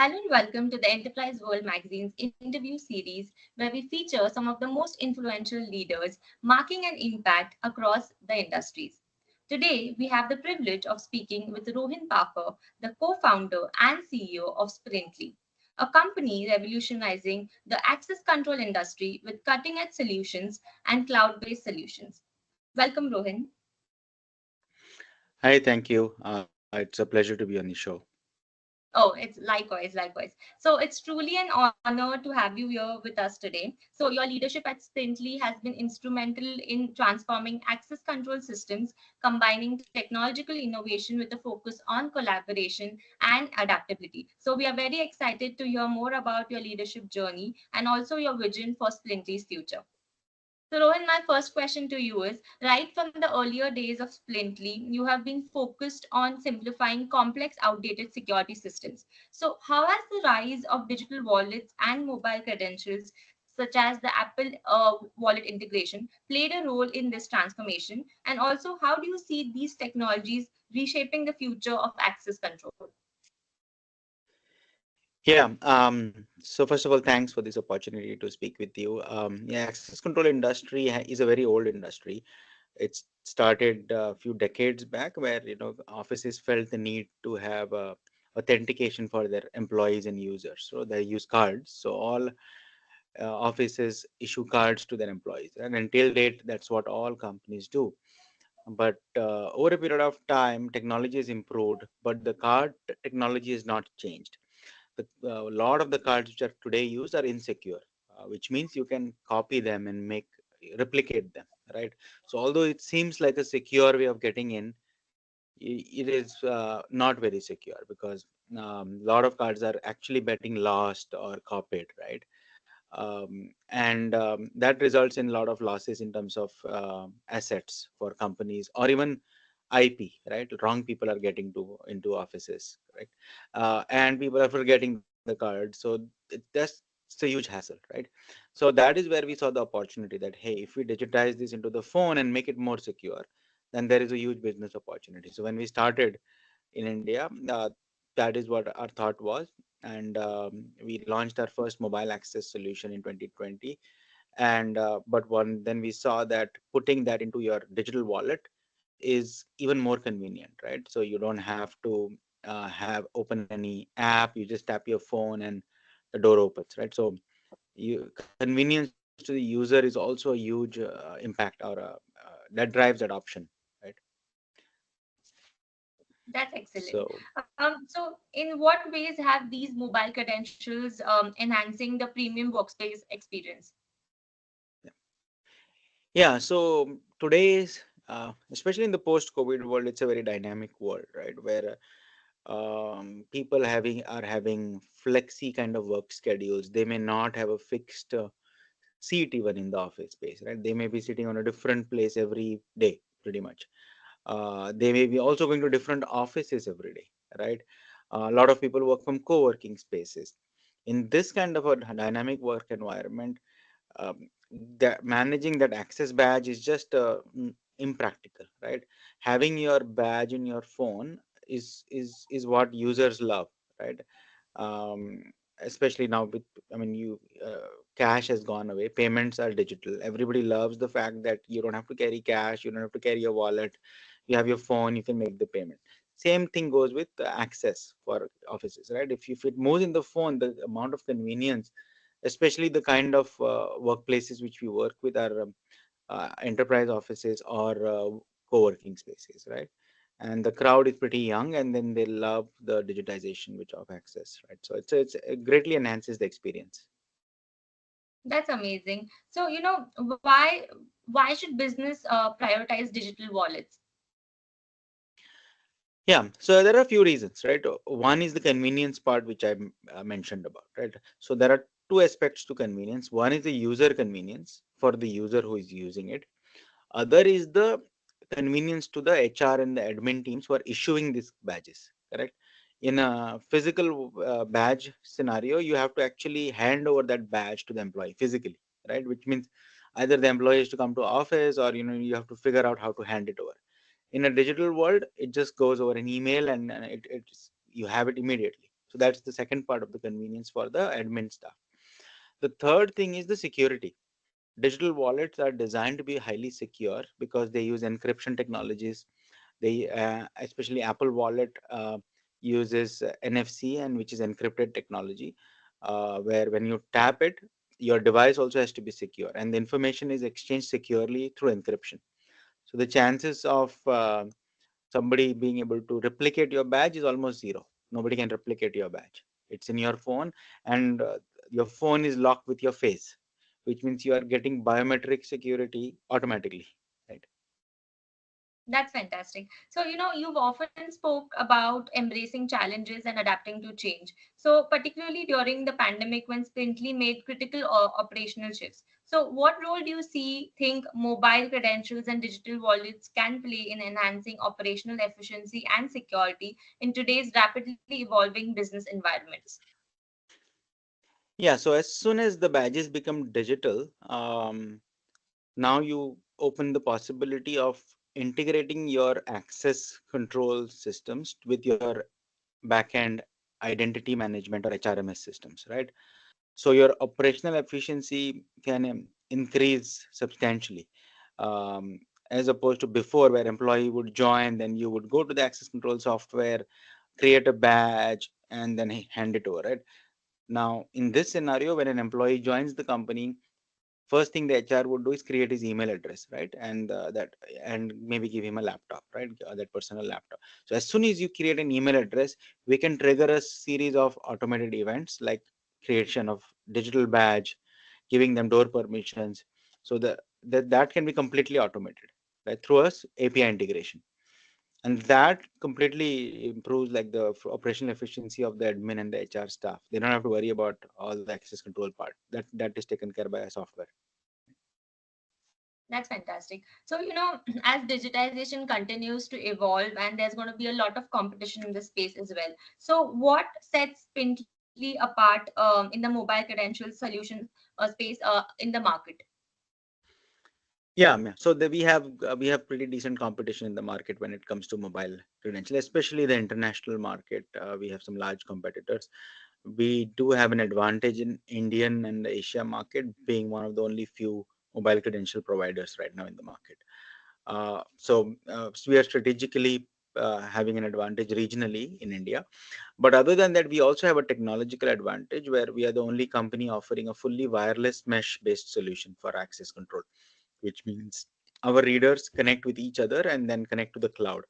Hello and welcome to the Enterprise World Magazine's interview series, where we feature some of the most influential leaders marking an impact across the industries. Today, we have the privilege of speaking with Rohin Parkar, the co founder and CEO of Sprintly, a company revolutionizing the access control industry with cutting edge solutions and cloud based solutions. Welcome, Rohin. Hi, thank you. It's a pleasure to be on the show. Oh, it's likewise, likewise. So it's truly an honor to have you here with us today. So your leadership at Spintly has been instrumental in transforming access control systems, combining technological innovation with a focus on collaboration and adaptability. So we are very excited to hear more about your leadership journey and also your vision for Splintly's future. So, Rohan, my first question to you is right from the earlier days of Splintly, you have been focused on simplifying complex, outdated security systems. So, how has the rise of digital wallets and mobile credentials, such as the Apple wallet integration, played a role in this transformation? And also, how do you see these technologies reshaping the future of access control? Yeah. So first of all, thanks for this opportunity to speak with you. Yeah, access control industry is a very old industry. It started a few decades back, where offices felt the need to have authentication for their employees and users. So they use cards. So all offices issue cards to their employees, and until date, that's what all companies do. But over a period of time, technology has improved, but the card technology has not changed. A lot of the cards which are today used are insecure, which means you can copy them and replicate them, right? So although it seems like a secure way of getting in, it is not very secure, because a lot of cards are actually getting lost or copied, right? And that results in a lot of losses in terms of assets for companies, or even IP, right? Wrong people are getting to into offices, right? And people are forgetting the card. So it's a huge hassle, right? So that is where we saw the opportunity that, hey, if we digitize this into the phone and make it more secure, then there is a huge business opportunity. So when we started in India, that is what our thought was, and we launched our first mobile access solution in 2020. And then we saw that putting that into your digital wallet is even more convenient, right? So you don't have to have open any app. You just tap your phone and the door opens, right? So convenience to the user is also a huge impact, or that drives adoption, right? That's excellent. So So, in what ways have these mobile credentials enhancing the premium workspace experience? yeah, so today's, especially in the post-COVID world, it's a very dynamic world, right? Where people are having flexi kind of work schedules. They may not have a fixed seat even in the office space, right? They may be sitting on a different place every day, pretty much. They may be also going to different offices every day, right? A lot of people work from co-working spaces. In this kind of a dynamic work environment, um, that managing that access badge is just impractical, right? Having your badge in your phone is what users love, right? um, Especially now with, I mean, cash has gone away, payments are digital. Everybody loves the fact that you don't have to carry cash, you don't have to carry your wallet, you have your phone, you can make the payment. Same thing goes with the access for offices, right? If it moves in the phone, the amount of convenience, especially the kind of workplaces which we work with, are enterprise offices or co-working spaces, right? And the crowd is pretty young, and then they love the digitization which of access, right? So it greatly enhances the experience. That's amazing. So, why should business prioritize digital wallets? Yeah, so there are a few reasons, right? One is the convenience part, which I mentioned about, right? So there are two aspects to convenience. One is the user convenience for the user who is using it. Other is the convenience to the HR and the admin teams who are issuing these badges, correct? In a physical badge scenario, you have to actually hand over that badge to the employee physically, right? Which means either the employee has to come to office, or you have to figure out how to hand it over. In a digital world, it just goes over an email, and you have it immediately. So that's the second part of the convenience for the admin staff. The third thing is the security. Digital wallets are designed to be highly secure because they use encryption technologies. They especially Apple Wallet uses NFC, and which is encrypted technology, where when you tap it, your device also has to be secure, and the information is exchanged securely through encryption. So the chances of somebody being able to replicate your badge is almost zero. Nobody can replicate your badge. It's in your phone, and your phone is locked with your face, which means you are getting biometric security automatically, right? That's fantastic. So, you've often spoke about embracing challenges and adapting to change. So, particularly during the pandemic when Spintly made critical operational shifts. So, what role do you think mobile credentials and digital wallets can play in enhancing operational efficiency and security in today's rapidly evolving business environments? Yeah, so as soon as the badges become digital, now you open the possibility of integrating your access control systems with your backend identity management or HRMS systems, right? So your operational efficiency can increase substantially, um, as opposed to before, where employee would join, then you would go to the access control software, create a badge, and then hand it over, right? Now, in this scenario, when an employee joins the company, first thing the HR would do is create his email address, right? And maybe give him a laptop, right? That personal laptop. So as soon as you create an email address, we can trigger a series of automated events like creation of digital badge, giving them door permissions. So that can be completely automated, right, through us API integration, and that completely improves like the operational efficiency of the admin and the HR staff. They don't have to worry about all the access control part. That is taken care by a software. That's fantastic. So, as digitization continues to evolve and there's going to be a lot of competition in the space as well. So, what sets Spintly apart in the mobile credential solution space in the market? Yeah, so we have pretty decent competition in the market when it comes to mobile credential, especially the international market. We have some large competitors. We do have an advantage in Indian and Asia market, being one of the only few mobile credential providers right now in the market. So we are strategically having an advantage regionally in India. But other than that, we also have a technological advantage where we are the only company offering a fully wireless mesh-based solution for access control, which means our readers connect with each other and then connect to the cloud.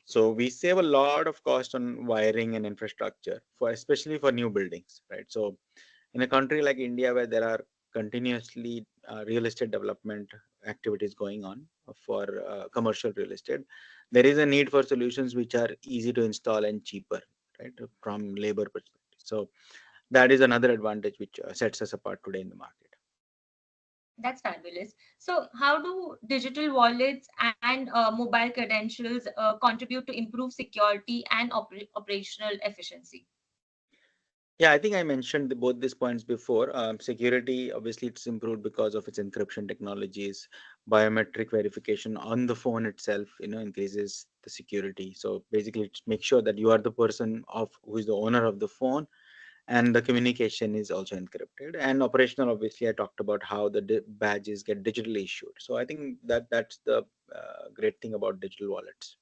So we save a lot of cost on wiring and infrastructure for especially for new buildings, right? So in a country like India where there are continuously real estate development activities going on for commercial real estate, there is a need for solutions which are easy to install and cheaper, right, from labor perspective. So that is another advantage which sets us apart today in the market. That's fabulous. So, how do digital wallets and mobile credentials contribute to improve security and operational efficiency? Yeah, I think I mentioned both these points before. Security, obviously, it's improved because of its encryption technologies. Biometric verification on the phone itself, increases the security. So basically, it makes sure that you are the person of who is the owner of the phone, and the communication is also encrypted. And operational, obviously, I talked about how the badges get digitally issued. So I think that's the great thing about digital wallets.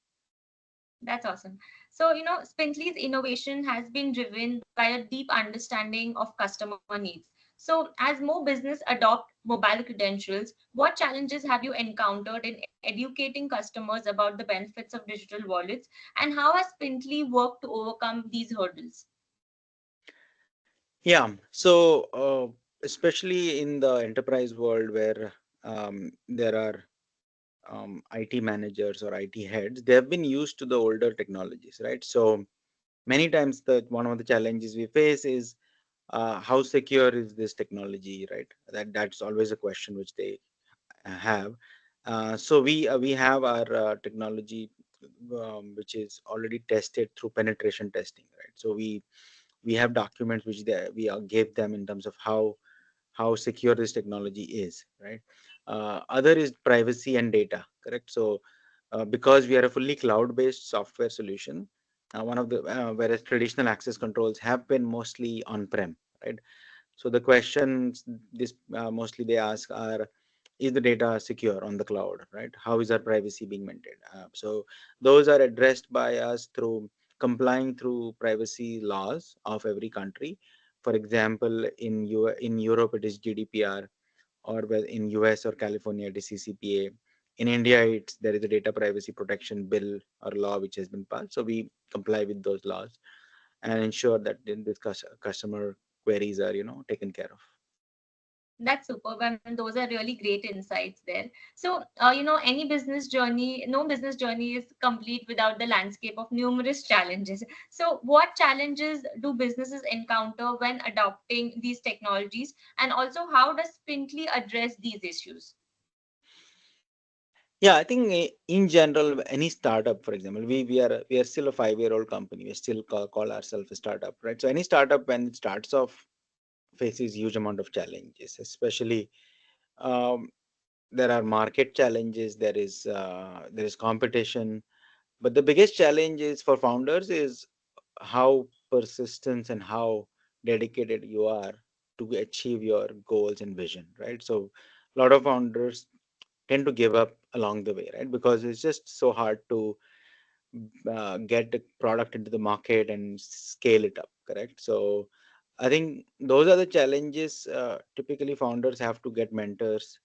That's awesome. So, Spintly's innovation has been driven by a deep understanding of customer needs. So, as more business adopt mobile credentials, what challenges have you encountered in educating customers about the benefits of digital wallets, and how has Spintly worked to overcome these hurdles? Yeah. So, especially in the enterprise world where there are IT managers or IT heads, they have been used to the older technologies, right? So many times the one of the challenges we face is how secure is this technology, right? That's always a question which they have. So we have our technology which is already tested through penetration testing, right? So we have documents which we gave them in terms of how secure this technology is, right? Other is privacy and data, correct? So because we are a fully cloud based software solution, one of the whereas traditional access controls have been mostly on-prem, right? So the questions this mostly they ask are, is the data secure on the cloud, right? How is our privacy being maintained? So those are addressed by us through complying through privacy laws of every country. For example, in Europe it is GDPR, or in US or California it is CCPA. In India, it's there is a data privacy protection bill or law which has been passed. So we comply with those laws and ensure that this customer queries are taken care of. That's superb. I mean, those are really great insights there. So, any business journey, no business journey is complete without the landscape of numerous challenges. So, what challenges do businesses encounter when adopting these technologies? And also, how does Spintly address these issues? Yeah, I think in general, any startup, for example, we are still a 5-year old company. We still call ourselves a startup, right? So any startup when it starts off faces huge amount of challenges, especially um, there are market challenges, there is competition, but the biggest challenge is for founders is how persistent and how dedicated you are to achieve your goals and vision, right? So a lot of founders tend to give up along the way, right? Because it's just so hard to get the product into the market and scale it up, correct? So I think those are the challenges. Typically founders have to get mentors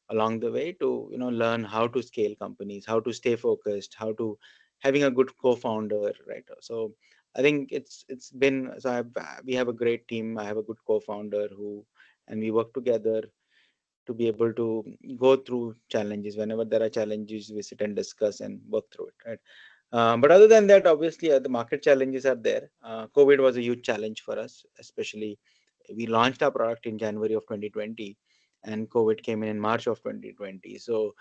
along the way to learn how to scale companies, how to stay focused, how to having a good co-founder, right? So I think it's been so we have a great team. I have a good co-founder who, and we work together to be able to go through challenges. Whenever there are challenges, we sit and discuss and work through it, right? But other than that, obviously, the market challenges are there. COVID was a huge challenge for us, especially we launched our product in January of 2020, and COVID came in March of 2020. So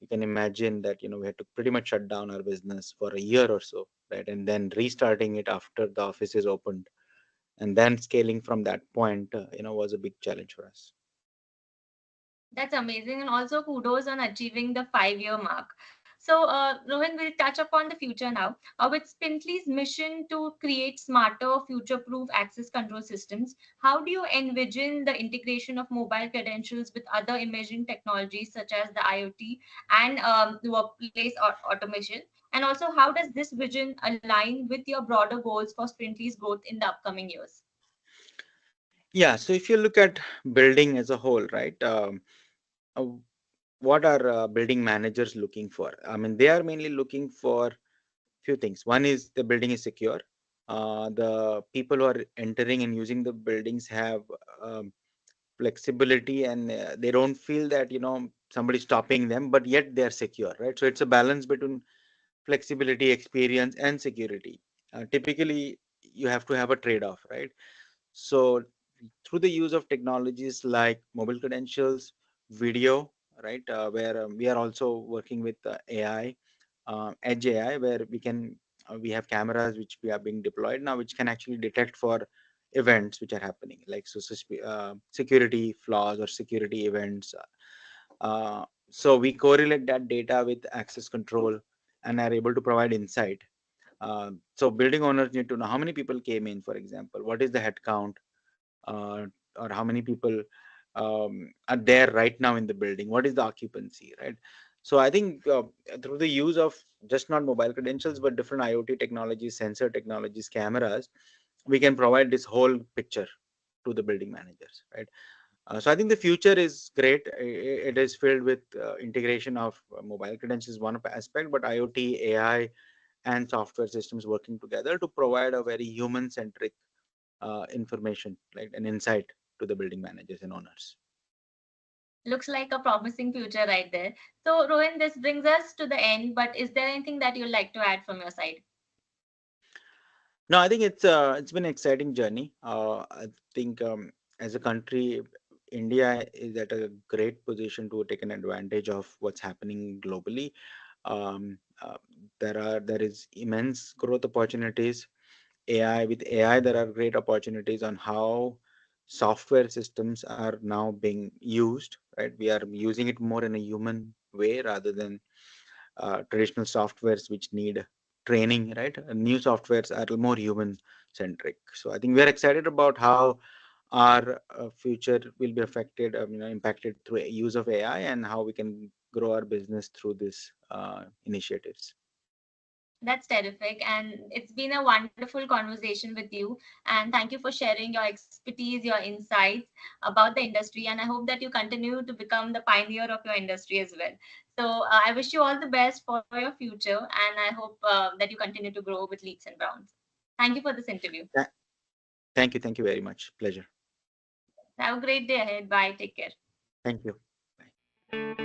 you can imagine that we had to pretty much shut down our business for a year or so, right? And then restarting it after the offices opened, and then scaling from that point, was a big challenge for us. That's amazing. And also kudos on achieving the 5-year mark. So, Rohin, we'll touch upon the future now. With Spintly's mission to create smarter, future proof access control systems, how do you envision the integration of mobile credentials with other emerging technologies such as the IoT and the workplace automation? And also, how does this vision align with your broader goals for Spintly's growth in the upcoming years? Yeah, so if you look at building as a whole, right? Uh, what are building managers looking for? I mean, they are mainly looking for few things. One is the building is secure. The people who are entering and using the buildings have um, flexibility, and they don't feel that somebody stopping them, but yet they are secure, right? So it's a balance between flexibility, experience, and security. Typically, you have to have a trade-off, right? So through the use of technologies like mobile credentials, video, right, where we are also working with AI, edge AI, where we have cameras which we are being deployed now, which can actually detect for events which are happening, like security flaws or security events. So we correlate that data with access control and are able to provide insight. So building owners need to know how many people came in, for example, what is the head count, uh, or how many people are there right now in the building, what is the occupancy, right? So I think through the use of just not mobile credentials but different IoT technologies, sensor technologies, cameras, we can provide this whole picture to the building managers, right? So I think the future is great. It is filled with integration of mobile credentials, one aspect, but IoT, AI, and software systems working together to provide a very human centric information, like an insight to the building managers and owners. Looks like a promising future right there. So, Rohin, this brings us to the end, but is there anything that you'd like to add from your side? No, I think it's been an exciting journey. I think as a country, India is at a great position to take an advantage of what's happening globally. Um, uh, there is immense growth opportunities. With AI, there are great opportunities on how software systems are now being used. Right, we are using it more in a human way rather than traditional softwares which need training, right? New softwares are more human centric. So I think we are excited about how our future will be affected, impacted through use of AI, and how we can grow our business through these initiatives. That's terrific. And it's been a wonderful conversation with you. And thank you for sharing your expertise, your insights about the industry. And I hope that you continue to become the pioneer of your industry as well. So I wish you all the best for your future. And I hope that you continue to grow with leaps and bounds. Thank you for this interview. Tha- Thank you very much. Pleasure. Have a great day ahead. Bye. Take care. Thank you. Bye.